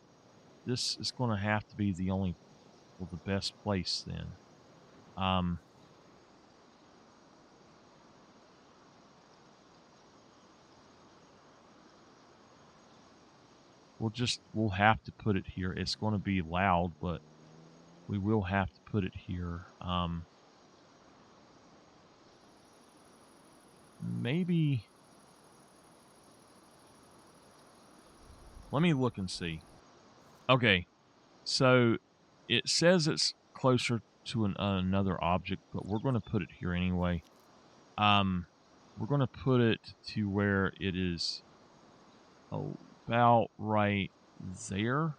this is going to have to be the only, well, the best place then. We'll have to put it here. It's going to be loud, but we will have to put it here. Maybe, let me look and see. Okay, so it says it's closer to another object, but we're going to put it here anyway. We're going to put it to where it is about right there.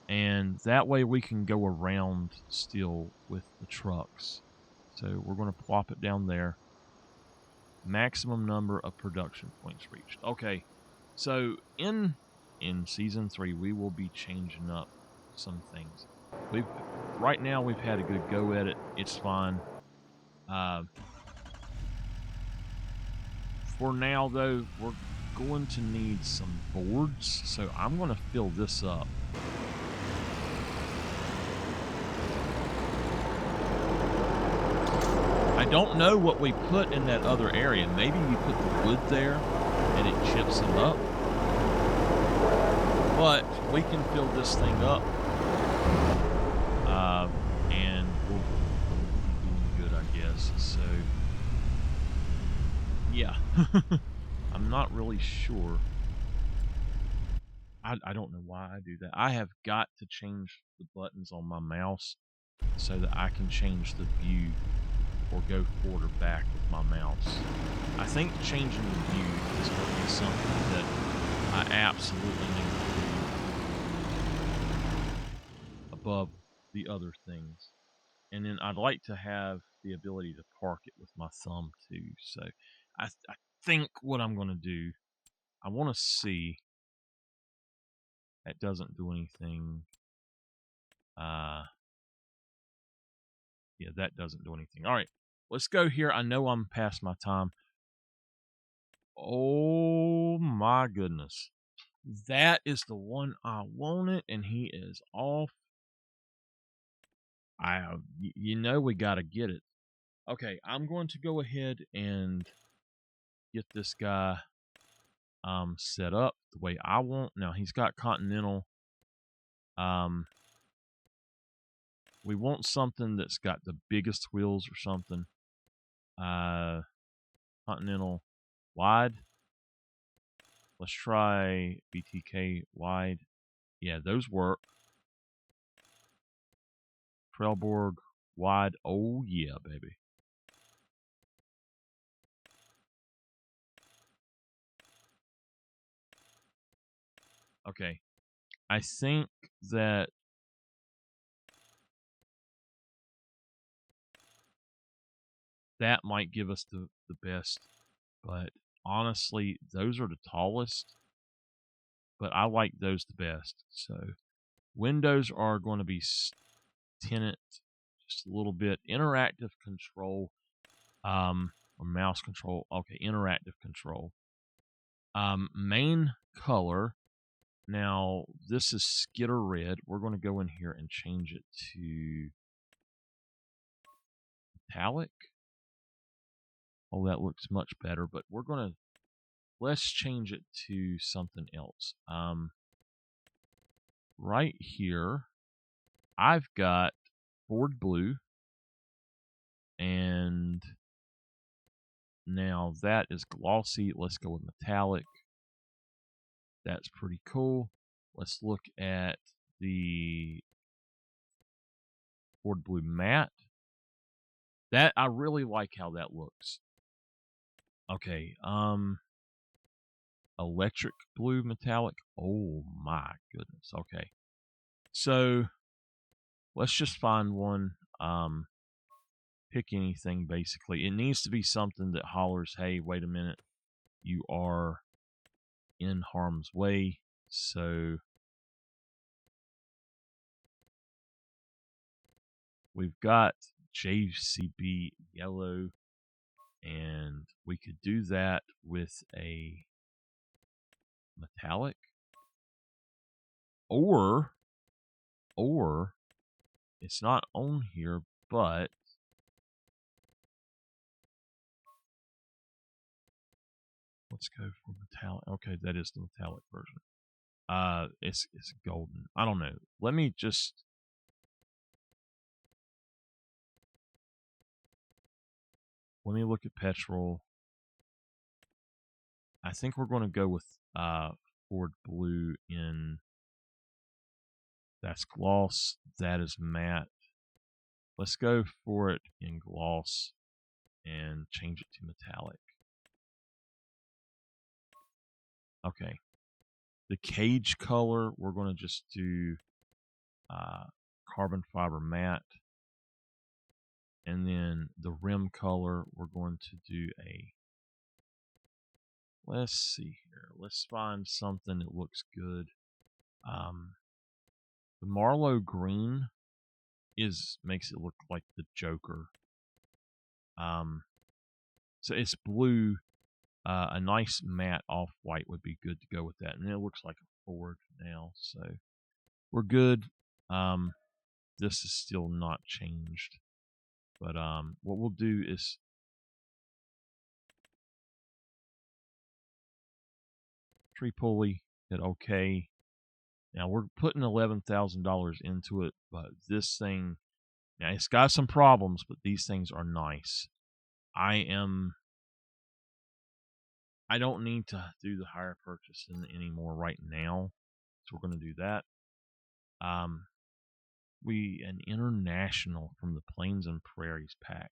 And that way we can go around still with the trucks. So we're going to plop it down there. Maximum number of production points reached. Okay, so in season 3 we will be changing up some things. Right now we've had a good go at it. It's fine. For now though, we're going to need some boards, so I'm going to fill this up. I don't know what we put in that other area. Maybe we put the wood there and it chips it up. But we can fill this thing up. And we'll be doing good, I guess. So, yeah. I'm not really sure. I don't know why I do that. I have got to change the buttons on my mouse so that I can change the view or go forward or back with my mouse. I think changing the view is going to be something that I absolutely need to do above the other things. And then I'd like to have the ability to park it with my thumb too. So I think what I'm going to do, I want to see. That doesn't do anything. Yeah, that doesn't do anything. All right, let's go here. I know I'm past my time. Oh my goodness. That is the one I wanted, and he is off. You know we got to get it. Okay, I'm going to go ahead and get this guy set up the way I want. Now he's got Continental. We want something that's got the biggest wheels or something. Continental wide. Let's try BTK wide. Yeah, those work. Trailborg wide. Oh yeah, baby. Okay. I think that that might give us the best, but honestly, those are the tallest, but I like those the best. So windows are going to be tinted just a little bit. Interactive control, or mouse control. Okay, interactive control. Main color. Now, this is Skitter Red. We're going to go in here and change it to metallic. Oh, that looks much better, but let's change it to something else. Right here, I've got Ford Blue, and now that is glossy. Let's go with metallic. That's pretty cool. Let's look at the Ford Blue Matte. That, I really like how that looks. Okay, electric blue metallic. Oh my goodness. Okay. So let's just find one. Pick anything basically. It needs to be something that hollers, hey, wait a minute, you are in harm's way. So we've got JCB yellow, and we could do that with a metallic, or it's not on here, but let's go for metallic. Okay, that is the metallic version. It's golden. I don't know. Let me look at petrol. I think we're going to go with Ford blue in. That's gloss. That is matte. Let's go for it in gloss and change it to metallic. Okay. The cage color, we're going to just do carbon fiber matte. And then the rim color, we're going to do a, let's see here. Let's find something that looks good. The Marlowe green makes it look like the Joker. So it's blue. A nice matte off-white would be good to go with that. And it looks like a Ford now, so we're good. This is still not changed. But what we'll do is tree pulley, hit OK. Now we're putting $11,000 into it, but this thing, now it's got some problems, but these things are nice. I don't need to do the hire purchase anymore right now, so we're going to do that. An international from the Plains and Prairies pack.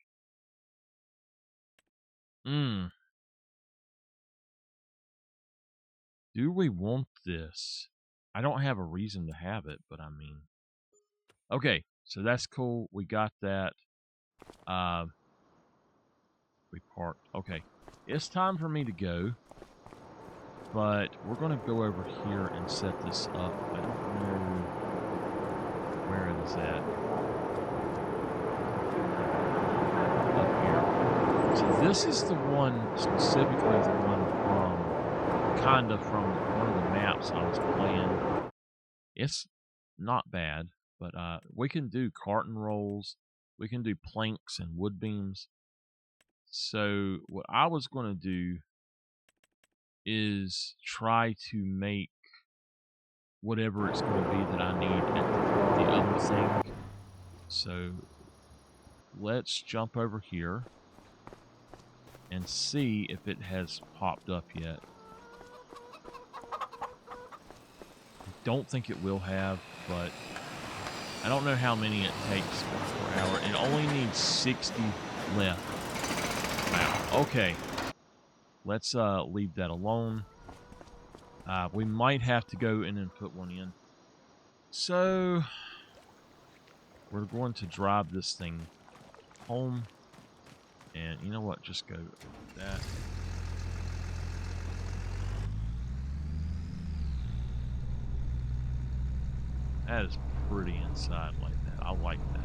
Do we want this? I don't have a reason to have it, but I mean, okay, so that's cool. We got that. We parked. Okay, it's time for me to go, but we're going to go over here and set this up. I don't know where it is at. Up here. So this is the one, specifically the one from one of the maps I was playing. It's not bad, but we can do carton rolls, we can do planks and wood beams. So what I was going to do is try to make whatever it's going to be that I need at the other thing. So let's jump over here and see if it has popped up yet. Don't think it will have, but I don't know how many it takes per hour. It only needs 60 left. Wow. Okay. Let's leave that alone. We might have to go in and put one in. So we're going to drive this thing home. And you know what? Just go with that. That is pretty inside like that. I like that.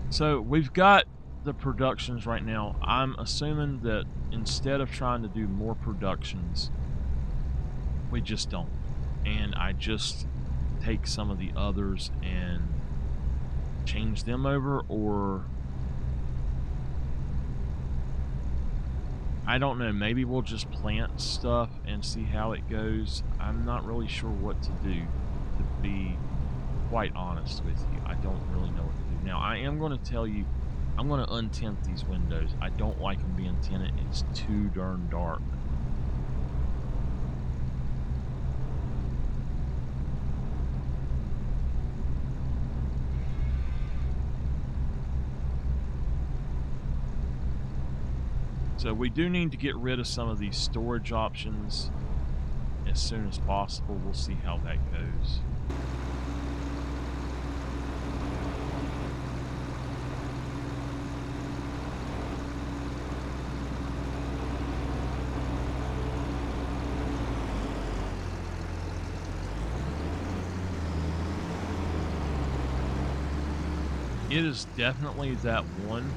So we've got the productions right now. I'm assuming that instead of trying to do more productions, we just don't. And I just take some of the others and change them over, or I don't know, maybe we'll just plant stuff and see how it goes. I'm not really sure what to do, to be quite honest with you. I don't really know what to do. Now, I am going to tell you, I'm going to untint these windows. I don't like them being tinted. It's too darn dark. So we do need to get rid of some of these storage options as soon as possible. We'll see how that goes. It is definitely that one.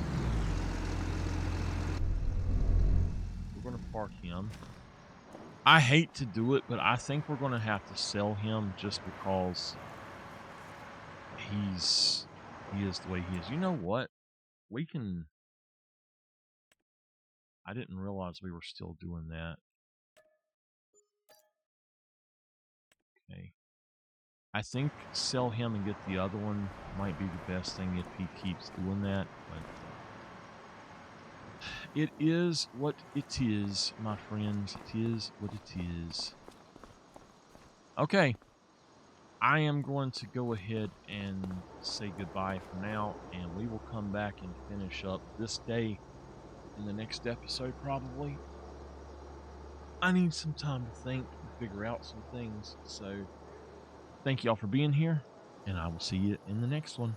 We're going to park him. I hate to do it, but I think we're going to have to sell him just because he is the way he is. You know what? We can... I didn't realize we were still doing that. Okay. I think sell him and get the other one might be the best thing if he keeps doing that, but it is what it is, my friends. It is what it is. Okay. I am going to go ahead and say goodbye for now, and we will come back and finish up this day in the next episode, probably. I need some time to think and figure out some things, so thank y'all for being here, and I will see you in the next one.